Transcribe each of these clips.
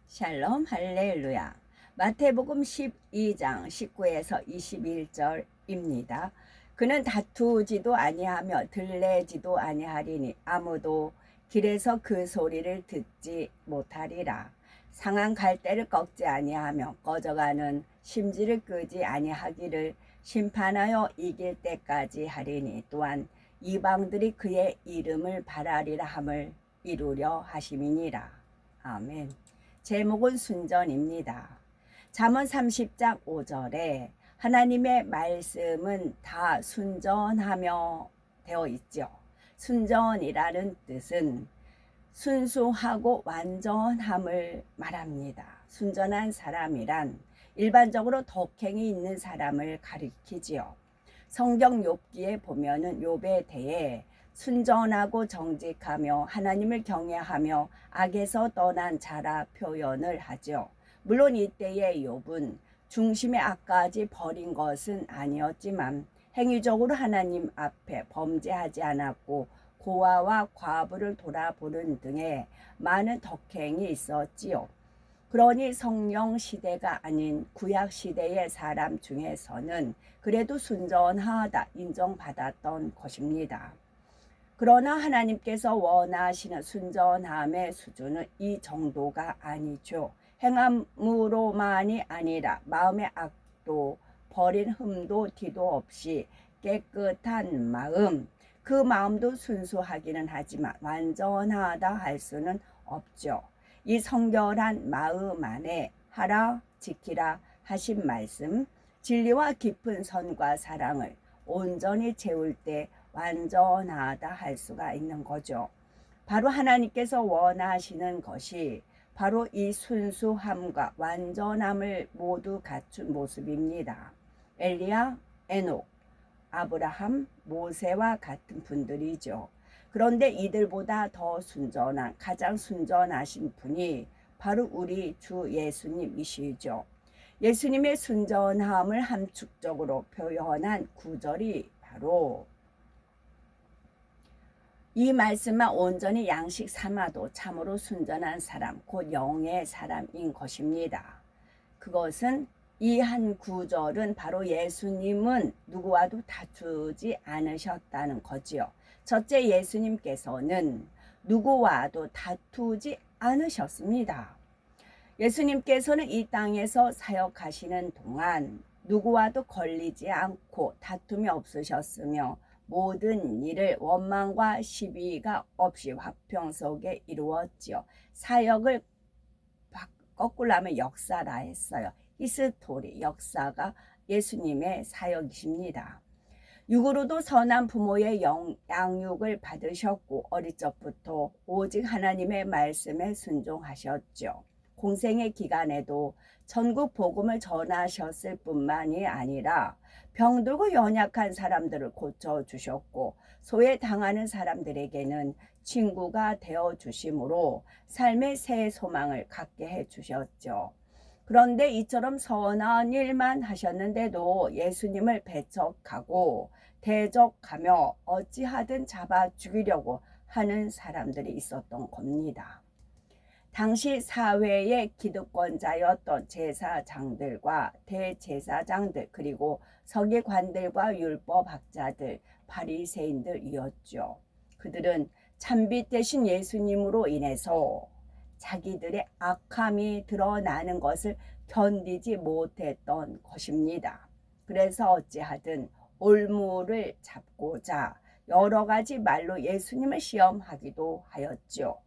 샬롬 할렐루야. 마태복음 12장 19에서 21절입니다. 그는 다투지도 아니하며 들레지도 아니하리니 아무도 길에서 그 소리를 듣지 못하리라. 상한 갈대를 꺾지 아니하며 꺼져가는 심지를 끄지 아니하기를 심판하여 이길 때까지 하리니 또한 이방들이 그의 이름을 바라리라 함을 이루려 하심이니라. 아멘. 제목은 순전입니다. 잠언 30장 5절에 하나님의 말씀은 다 순전하며 되어 있죠. 순전이라는 뜻은 순수하고 완전함을 말합니다. 순전한 사람이란 일반적으로 덕행이 있는 사람을 가리키지요. 성경 욥기에 보면은 욥에 대해 순전하고 정직하며 하나님을 경외하며 악에서 떠난 자라 표현을 하죠. 물론 이때의 욥은 중심의 악까지 버린 것은 아니었지만 행위적으로 하나님 앞에 범죄하지 않았고 고아와 과부를 돌아보는 등의 많은 덕행이 있었지요. 그러니 성령 시대가 아닌 구약 시대의 사람 중에서는 그래도 순전하다 인정받았던 것입니다. 그러나 하나님께서 원하시는 순전함의 수준은 이 정도가 아니죠. 행함으로만이 아니라 마음의 악도 버린 흠도 티도 없이 깨끗한 마음, 그 마음도 순수하기는 하지만 완전하다 할 수는 없죠. 이 성결한 마음 안에 하라 지키라 하신 말씀, 진리와 깊은 선과 사랑을 온전히 채울 때 완전하다 할 수가 있는 거죠. 바로 하나님께서 원하시는 것이 바로 이 순수함과 완전함을 모두 갖춘 모습입니다. 엘리야, 에녹, 아브라함, 모세와 같은 분들이죠. 그런데 이들보다 더 순전한, 가장 순전하신 분이 바로 우리 주 예수님이시죠. 예수님의 순전함을 함축적으로 표현한 구절이 바로 이 말씀만 온전히 양식 삼아도 참으로 순전한 사람, 곧 영의 사람인 것입니다. 그것은 이 한 구절은 바로 예수님은 누구와도 다투지 않으셨다는 거지요. 첫째, 예수님께서는 누구와도 다투지 않으셨습니다. 예수님께서는 이 땅에서 사역하시는 동안 누구와도 걸리지 않고 다툼이 없으셨으며 모든 일을 원망과 시비가 없이 화평 속에 이루었지요. 사역을 거꾸로 하면 역사라 했어요. 히스토리, 역사가 예수님의 사역이십니다. 육으로도 선한 부모의 양육을 받으셨고 어릴 적부터 오직 하나님의 말씀에 순종하셨죠. 공생의 기간에도 전국 복음을 전하셨을 뿐만이 아니라 병들고 연약한 사람들을 고쳐주셨고 소외 당하는 사람들에게는 친구가 되어주심으로 삶의 새 소망을 갖게 해주셨죠. 그런데 이처럼 선한 일만 하셨는데도 예수님을 배척하고 대적하며 어찌하든 잡아 죽이려고 하는 사람들이 있었던 겁니다. 당시 사회의 기득권자였던 제사장들과 대제사장들 그리고 서기관들과 율법학자들, 바리새인들이었죠. 그들은 참빛 대신 예수님으로 인해서 자기들의 악함이 드러나는 것을 견디지 못했던 것입니다. 그래서 어찌하든 올무를 잡고자 여러 가지 말로 예수님을 시험하기도 하였죠.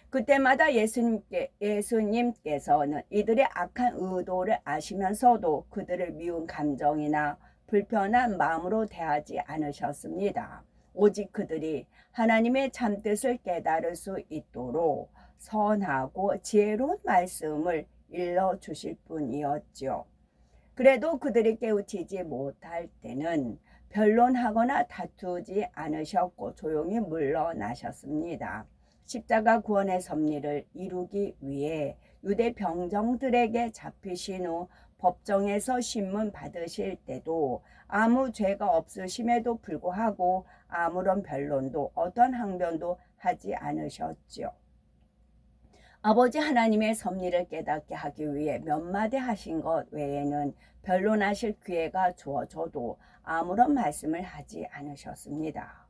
그때마다 예수님께서는 이들의 악한 의도를 아시면서도 그들을 미운 감정이나 불편한 마음으로 대하지 않으셨습니다. 오직 그들이 하나님의 참뜻을 깨달을 수 있도록 선하고 지혜로운 말씀을 일러주실 뿐이었죠. 그래도 그들이 깨우치지 못할 때는 변론하거나 다투지 않으셨고 조용히 물러나셨습니다. 십자가 구원의 섭리를 이루기 위해 유대 병정들에게 잡히신 후 법정에서 신문 받으실 때도 아무 죄가 없으심에도 불구하고 아무런 변론도 어떤 항변도 하지 않으셨죠. 아버지 하나님의 섭리를 깨닫게 하기 위해 몇 마디 하신 것 외에는 변론하실 기회가 주어져도 아무런 말씀을 하지 않으셨습니다.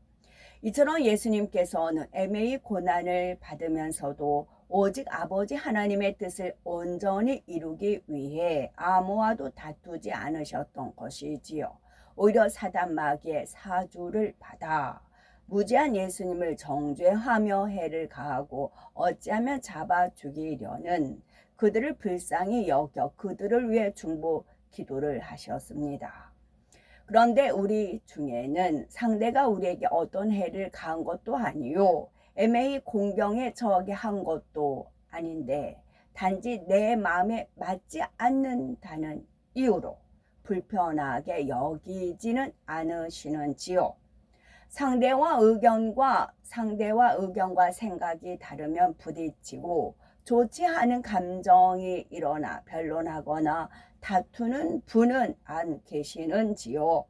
이처럼 예수님께서는 애매히 고난을 받으면서도 오직 아버지 하나님의 뜻을 온전히 이루기 위해 아무와도 다투지 않으셨던 것이지요. 오히려 사단 마귀의 사주를 받아 무지한 예수님을 정죄하며 해를 가하고 어찌하면 잡아 죽이려는 그들을 불쌍히 여겨 그들을 위해 중보 기도를 하셨습니다. 그런데 우리 중에는 상대가 우리에게 어떤 해를 가한 것도 아니요 애매히 공경에 처하게 한 것도 아닌데 단지 내 마음에 맞지 않는다는 이유로 불편하게 여기지는 않으시는지요. 상대와 의견과 생각이 다르면 부딪히고 좋지 않은 감정이 일어나 변론하거나 다투는 분은 안 계시는지요.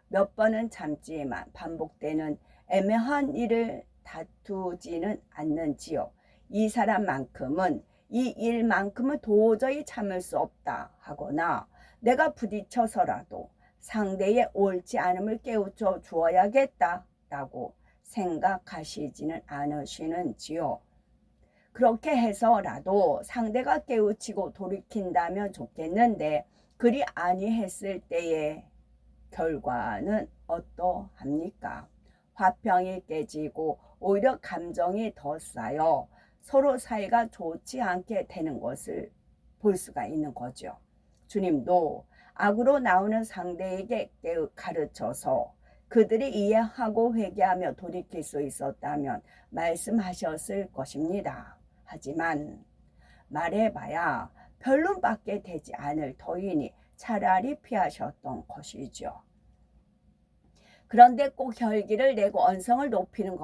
몇 번은 참지만 반복되는 애매한 일을 다투지는 않는지요. 이 사람만큼은 이 일만큼은 도저히 참을 수 없다 하거나 내가 부딪혀서라도 상대의 옳지 않음을 깨우쳐 주어야겠다라고 생각하시지는 않으시는지요. 그렇게 해서라도 상대가 깨우치고 돌이킨다면 좋겠는데 그리 아니했을 때의 결과는 어떠합니까? 화평이 깨지고 오히려 감정이 더 쌓여 서로 사이가 좋지 않게 되는 것을 볼 수가 있는 거죠. 주님도 악으로 나오는 상대에게 가르쳐서 그들이 이해하고 회개하며 돌이킬 수 있었다면 말씀하셨을 것입니다. 하지만 말해봐야 변론밖에 되지 않을 터이니 차라리 피하셨던 것이죠. 그런데 꼭 혈기를 내고 언성을 높이는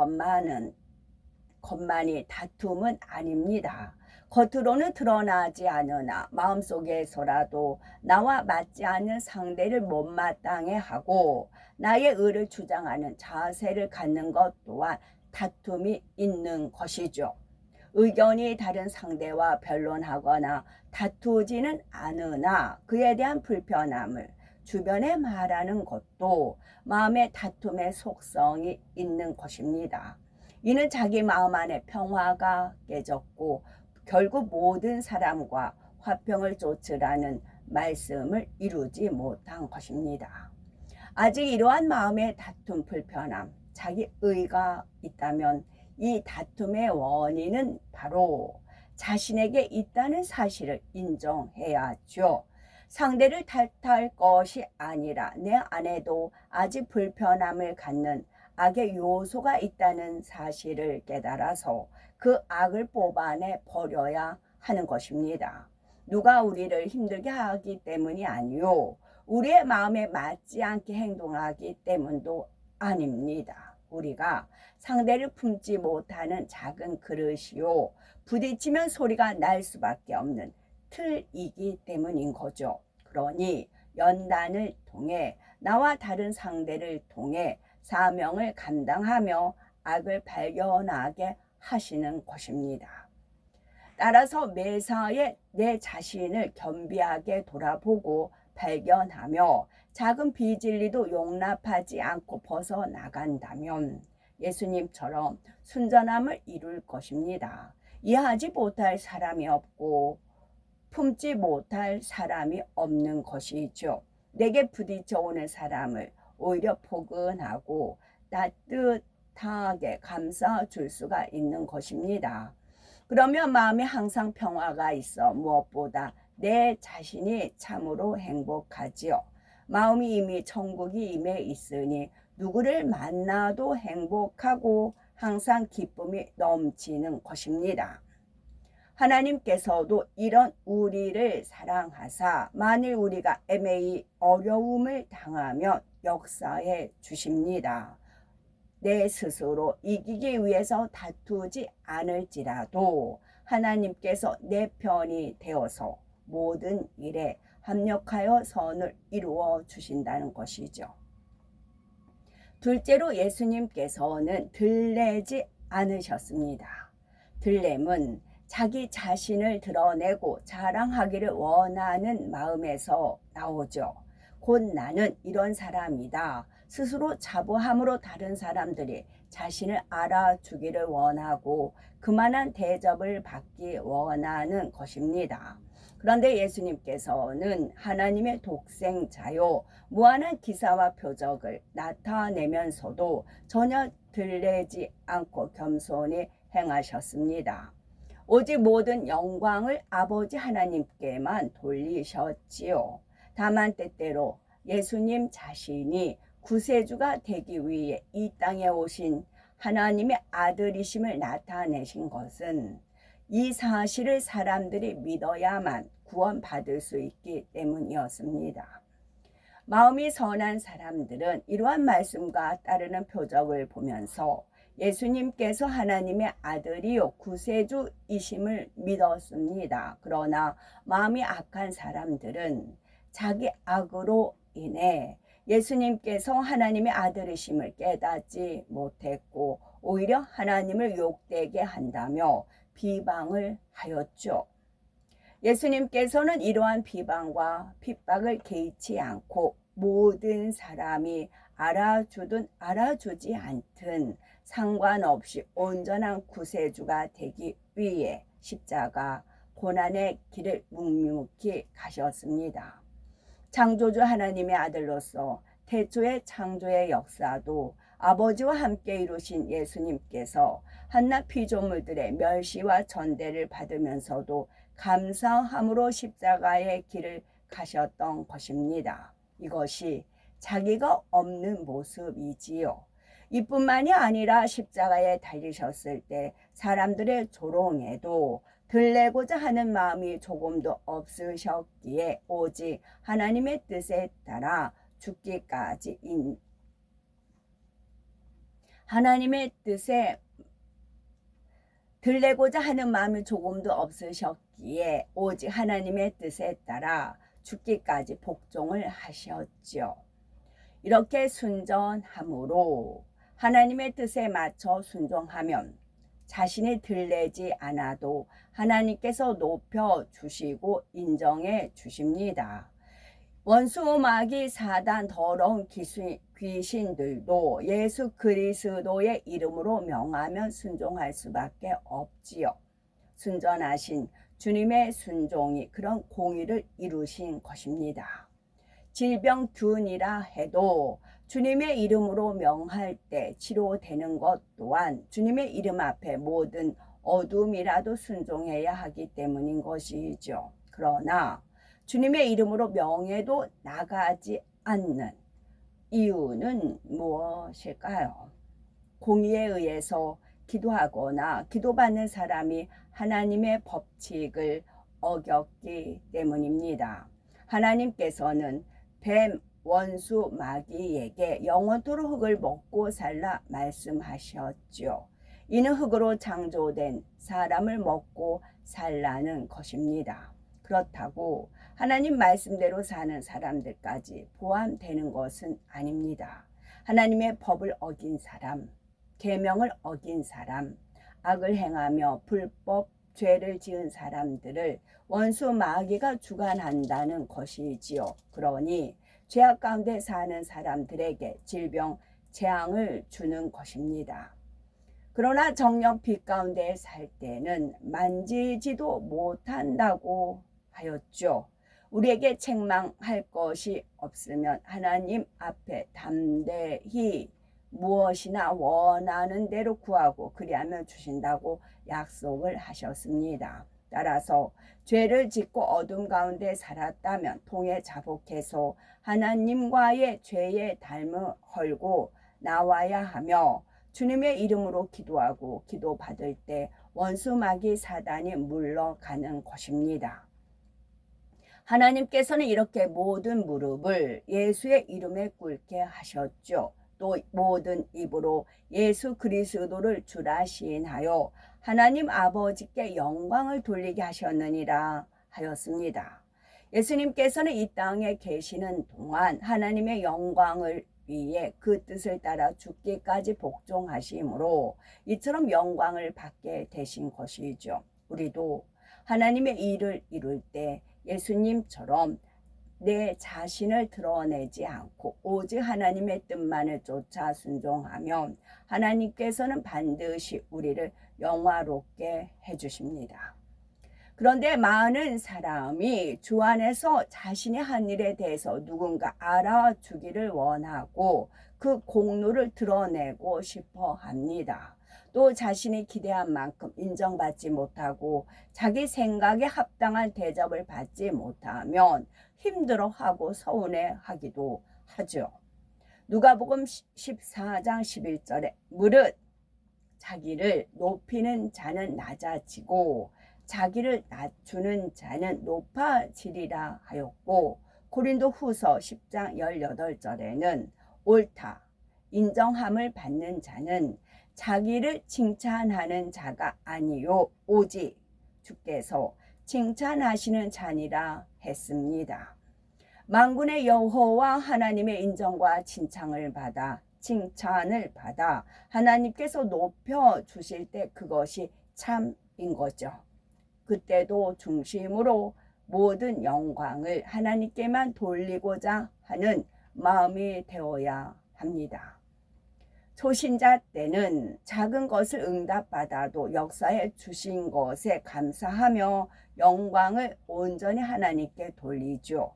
것만이 다툼은 아닙니다. 겉으로는 드러나지 않으나 마음속에서라도 나와 맞지 않는 상대를 못마땅해 하고 나의 의를 주장하는 자세를 갖는 것 또한 다툼이 있는 것이죠. 의견이 다른 상대와 변론하거나 다투지는 않으나 그에 대한 불편함을 주변에 말하는 것도 마음의 다툼의 속성이 있는 것입니다. 이는 자기 마음 안에 평화가 깨졌고 결국 모든 사람과 화평을 쫓으라는 말씀을 이루지 못한 것입니다. 아직 이러한 마음의 다툼, 불편함, 자기 의가 있다면 이 다툼의 원인은 바로 자신에게 있다는 사실을 인정해야죠. 상대를 탓할 것이 아니라 내 안에도 아직 불편함을 갖는 악의 요소가 있다는 사실을 깨달아서 그 악을 뽑아내 버려야 하는 것입니다. 누가 우리를 힘들게 하기 때문이 아니요 우리의 마음에 맞지 않게 행동하기 때문도 아닙니다. 우리가 상대를 품지 못하는 작은 그릇이요 부딪히면 소리가 날 수밖에 없는 틀이기 때문인 거죠. 그러니 연단을 통해 나와 다른 상대를 통해 사명을 감당하며 악을 발견하게 하시는 것입니다. 따라서 매사에 내 자신을 겸비하게 돌아보고 발견하며 작은 비진리도 용납하지 않고 벗어나간다면 예수님처럼 순전함을 이룰 것입니다. 이해하지 못할 사람이 없고 품지 못할 사람이 없는 것이죠. 내게 부딪혀 오는 사람을 오히려 포근하고 따뜻하게 감싸줄 수가 있는 것입니다. 그러면 마음에 항상 평화가 있어 무엇보다 내 자신이 참으로 행복하지요. 마음이 이미 천국이 임해 있으니 누구를 만나도 행복하고 항상 기쁨이 넘치는 것입니다. 하나님께서도 이런 우리를 사랑하사 만일 우리가 애매히 어려움을 당하면 역사해 주십니다. 내 스스로 이기기 위해서 다투지 않을지라도 하나님께서 내 편이 되어서 모든 일에 합력하여 선을 이루어 주신다는 것이죠. 둘째로 예수님께서는 들레지 않으셨습니다. 들렘은 자기 자신을 드러내고 자랑하기를 원하는 마음에서 나오죠. 곧 나는 이런 사람이다. 스스로 자부함으로 다른 사람들이 자신을 알아주기를 원하고 그만한 대접을 받기 원하는 것입니다. 그런데 예수님께서는 하나님의 독생자요, 무한한 기사와 표적을 나타내면서도 전혀 들레지 않고 겸손히 행하셨습니다. 오직 모든 영광을 아버지 하나님께만 돌리셨지요. 다만 때때로 예수님 자신이 구세주가 되기 위해 이 땅에 오신 하나님의 아들이심을 나타내신 것은 이 사실을 사람들이 믿어야만 구원받을 수 있기 때문이었습니다. 마음이 선한 사람들은 이러한 말씀과 따르는 표적을 보면서 예수님께서 하나님의 아들이요 구세주이심을 믿었습니다. 그러나 마음이 악한 사람들은 자기 악으로 인해 예수님께서 하나님의 아들이심을 깨닫지 못했고 오히려 하나님을 욕되게 한다며 비방을 하였죠. 예수님께서는 이러한 비방과 핍박을 개의치 않고 모든 사람이 알아주든 알아주지 않든 상관없이 온전한 구세주가 되기 위해 십자가 고난의 길을 묵묵히 가셨습니다. 창조주 하나님의 아들로서 태초의 창조의 역사도 아버지와 함께 이루신 예수님께서 한낱 피조물들의 멸시와 전대를 받으면서도 감사함으로 십자가의 길을 가셨던 것입니다. 이것이 자기가 없는 모습이지요. 이뿐만이 아니라 십자가에 달리셨을 때 사람들의 조롱에도 들레고자 하는 마음이 조금도 없으셨기에 오직 하나님의 뜻에 따라 죽기까지 하나님의 뜻에 들레고자 하는 마음이 조금도 없으셨기에 오직 하나님의 뜻에 따라 죽기까지 복종을 하셨죠. 이렇게 순전함으로 하나님의 뜻에 맞춰 순종하면 자신이 들레지 않아도 하나님께서 높여주시고 인정해 주십니다. 원수 마귀 사단 더러운 귀신들도 예수 그리스도의 이름으로 명하면 순종할 수밖에 없지요. 순전하신 주님의 순종이 그런 공의를 이루신 것입니다. 질병균이라 해도 주님의 이름으로 명할 때 치료되는 것 또한 주님의 이름 앞에 모든 어둠이라도 순종해야 하기 때문인 것이죠. 그러나 주님의 이름으로 명해도 나가지 않는 이유는 무엇일까요? 공의에 의해서 기도하거나 기도받는 사람이 하나님의 법칙을 어겼기 때문입니다. 하나님께서는 뱀 원수 마귀에게 영원토록 흙을 먹고 살라 말씀하셨죠. 이는 흙으로 창조된 사람을 먹고 살라는 것입니다. 그렇다고 하나님 말씀대로 사는 사람들까지 포함되는 것은 아닙니다. 하나님의 법을 어긴 사람, 계명을 어긴 사람, 악을 행하며 불법 죄를 지은 사람들을 원수 마귀가 주관한다는 것이지요. 그러니 죄악 가운데 사는 사람들에게 질병, 재앙을 주는 것입니다. 그러나 정령 빛 가운데 살 때는 만지지도 못한다고 하였죠. 우리에게 책망할 것이 없으면 하나님 앞에 담대히 무엇이나 원하는 대로 구하고 그리하면 주신다고 약속을 하셨습니다. 따라서 죄를 짓고 어둠 가운데 살았다면 통에 자복해서 하나님과의 죄의 닮을 헐고 나와야 하며 주님의 이름으로 기도하고 기도받을 때 원수 마귀 사단이 물러가는 것입니다. 하나님께서는 이렇게 모든 무릎을 예수의 이름에 꿇게 하셨죠. 또 모든 입으로 예수 그리스도를 주라 시인하여 하나님 아버지께 영광을 돌리게 하셨느니라 하였습니다. 예수님께서는 이 땅에 계시는 동안 하나님의 영광을 위해 그 뜻을 따라 죽기까지 복종하심으로 이처럼 영광을 받게 되신 것이죠. 우리도 하나님의 일을 이룰 때 예수님처럼 내 자신을 드러내지 않고 오직 하나님의 뜻만을 쫓아 순종하면 하나님께서는 반드시 우리를 영화롭게 해주십니다. 그런데 많은 사람이 주 안에서 자신이 한 일에 대해서 누군가 알아주기를 원하고 그 공로를 드러내고 싶어 합니다. 또 자신이 기대한 만큼 인정받지 못하고 자기 생각에 합당한 대접을 받지 못하면 힘들어하고 서운해하기도 하죠. 누가복음 14장 11절에 무릇 자기를 높이는 자는 낮아지고 자기를 낮추는 자는 높아지리라 하였고, 고린도 후서 10장 18절에는 옳다, 인정함을 받는 자는 자기를 칭찬하는 자가 아니요 오직 주께서 칭찬하시는 자니라 했습니다. 만군의 여호와 하나님의 인정과 칭찬을 받아 하나님께서 높여 주실 때 그것이 참인 거죠. 그때도 중심으로 모든 영광을 하나님께만 돌리고자 하는 마음이 되어야 합니다. 초신자 때는 작은 것을 응답받아도 역사해 주신 것에 감사하며 영광을 온전히 하나님께 돌리죠.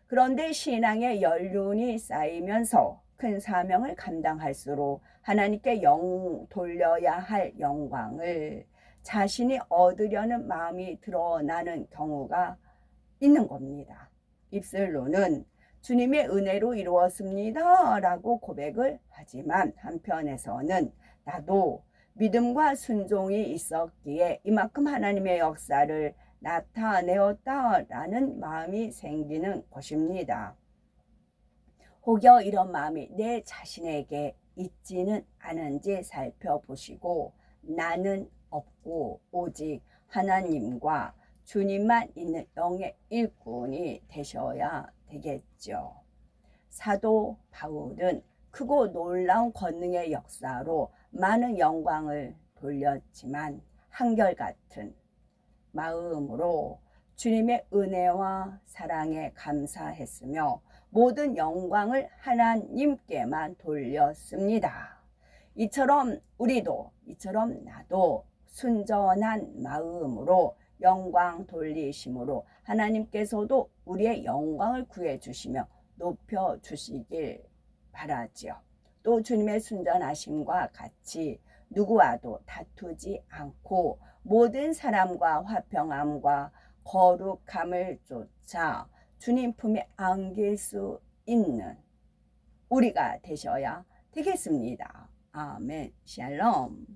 그런데 신앙의 연륜이 쌓이면서 큰 사명을 감당할수록 하나님께 돌려야 할 영광을 자신이 얻으려는 마음이 드러나는 경우가 있는 겁니다. 입술로는 주님의 은혜로 이루었습니다 라고 고백을 하지만 한편에서는 나도 믿음과 순종이 있었기에 이만큼 하나님의 역사를 나타내었다라는 마음이 생기는 것입니다. 혹여 이런 마음이 내 자신에게 있지는 않은지 살펴보시고 나는 없고 오직 하나님과 주님만 있는 영의 일꾼이 되셔야 되겠죠. 사도 바울은 크고 놀라운 권능의 역사로 많은 영광을 돌렸지만 한결같은 마음으로 주님의 은혜와 사랑에 감사했으며 모든 영광을 하나님께만 돌렸습니다. 이처럼 나도 순전한 마음으로 영광 돌리심으로 하나님께서도 우리의 영광을 구해 주시며 높여 주시길 바라지요. 또 주님의 순전하심과 같이 누구와도 다투지 않고 모든 사람과 화평함과 거룩함을 쫓아 주님 품에 안길 수 있는 우리가 되셔야 되겠습니다. 아멘. 샬롬.